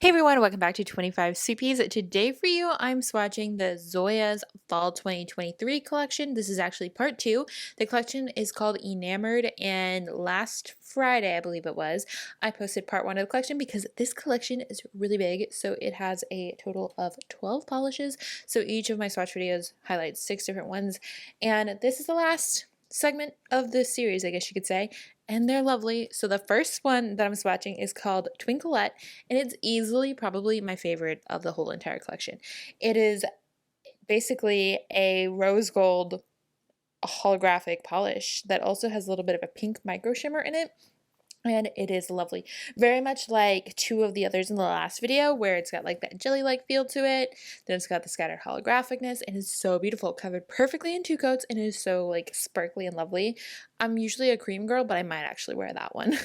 Hey everyone, welcome back to 25 Sweetpeas. Today for you, I'm swatching the Zoya's Fall 2023 collection. This is actually part 2. The collection is called Enamored, and last Friday, I believe it was, I posted part 1 of the collection because this collection is really big. So it has a total of 12 polishes. So each of my swatch videos highlights 6 different ones. And this is the last segment of the series, I guess you could say, and they're lovely. So the first one that I'm swatching is called Twinklette, and it's easily probably my favorite of the whole entire collection. It is basically a rose gold holographic polish that also has a little bit of a pink micro shimmer in it. And it is lovely. Very much like 2 of the others in the last video where it's got like that jelly-like feel to it. Then it's got the scattered holographicness and it's so beautiful. Covered perfectly in 2 coats and it is so like sparkly and lovely. I'm usually a cream girl, but I might actually wear that one.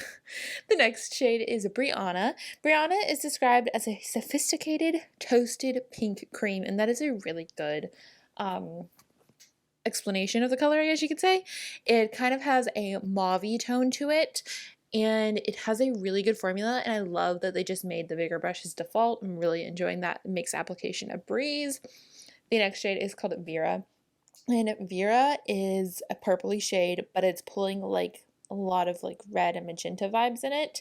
The next shade is Brianna. Brianna is described as a sophisticated toasted pink cream, and that is a really good explanation of the color, I guess you could say. It kind of has a mauve-y tone to it, and it has a really good formula, and I love that they just made the bigger brushes default. I'm really enjoying that. It makes application a breeze. The next shade is called Vera, and Vera is a purpley shade, but it's pulling like a lot of like red and magenta vibes in it,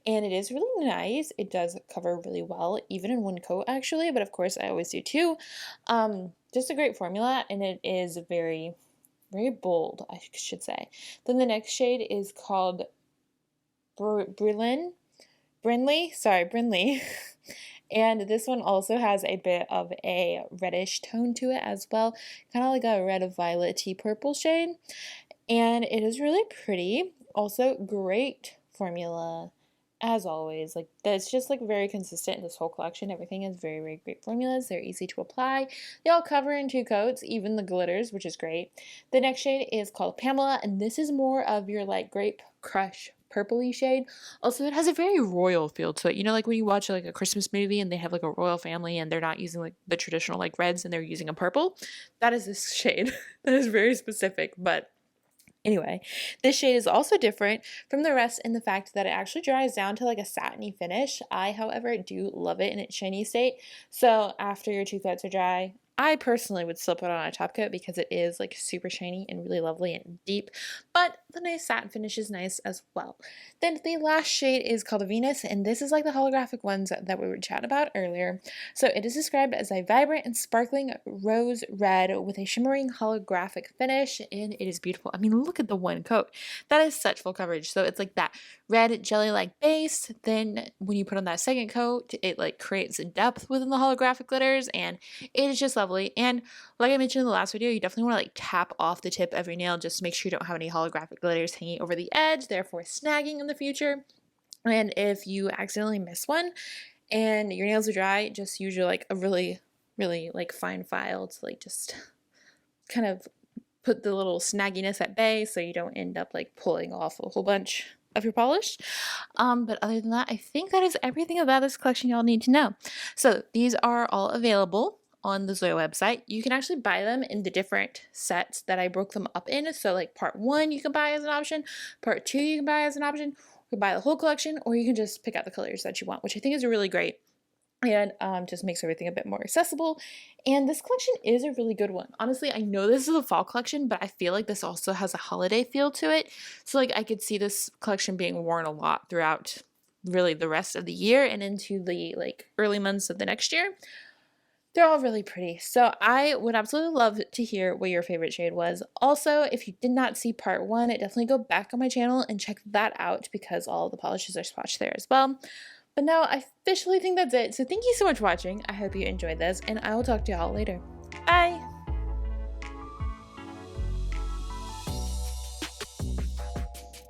and it is really nice. It does cover really well, even in 1 coat actually, but of course I always do 2. Just a great formula, and it is very bold, I should say. Then the next shade is called Brinley, and this one also has a bit of a reddish tone to it as well, kind of like a red violet-y purple shade, and it is really pretty. Also great formula as always. Like, that's just like very consistent in this whole collection. Everything is very great formulas. They're easy to apply. They all cover in 2 coats, even the glitters, which is great. The next shade is called Pamela, and this is more of your like grape crush purpley shade. Also, it has a very royal feel to it. You know, like when you watch like a Christmas movie and they have like a royal family and they're not using like the traditional like reds and they're using a purple. That is this shade. That is very specific, but anyway, this shade is also different from the rest in the fact that it actually dries down to like a satiny finish. I, however, do love it in its shiny state. So after your 2 coats are dry, I personally would still put on a top coat because it is like super shiny and really lovely and deep, but the nice satin finish is nice as well. Then the last shade is called Venus, and this is like the holographic ones that we were chatting about earlier. So it is described as a vibrant and sparkling rose red with a shimmering holographic finish, and it is beautiful. I mean, look at the 1 coat. That is such full coverage. So it's like that red jelly-like base. Then when you put on that 2nd coat, it like creates a depth within the holographic glitters, and it is just lovely. And like I mentioned in the last video, you definitely want to like tap off the tip of your nail just to make sure you don't have any holographic glitters hanging over the edge, therefore snagging in the future. And if you accidentally miss one and your nails are dry, just use your like a really like fine file to like just kind of put the little snagginess at bay so you don't end up like pulling off a whole bunch of your polish. But other than that, I think that is everything about this collection y'all need to know. So these are all available on the Zoya website. You can actually buy them in the different sets that I broke them up in. So like part 1 you can buy as an option, part 2 you can buy as an option, you can buy the whole collection, or you can just pick out the colors that you want, which I think is really great, and just makes everything a bit more accessible. And this collection is a really good one. Honestly, I know this is a fall collection, but I feel like this also has a holiday feel to it. So like I could see this collection being worn a lot throughout really the rest of the year and into the like early months of the next year. They're all really pretty. So I would absolutely love to hear what your favorite shade was. Also, if you did not see part 1, definitely go back on my channel and check that out because all the polishes are swatched there as well. But now I officially think that's it. So thank you so much for watching. I hope you enjoyed this, and I will talk to y'all later.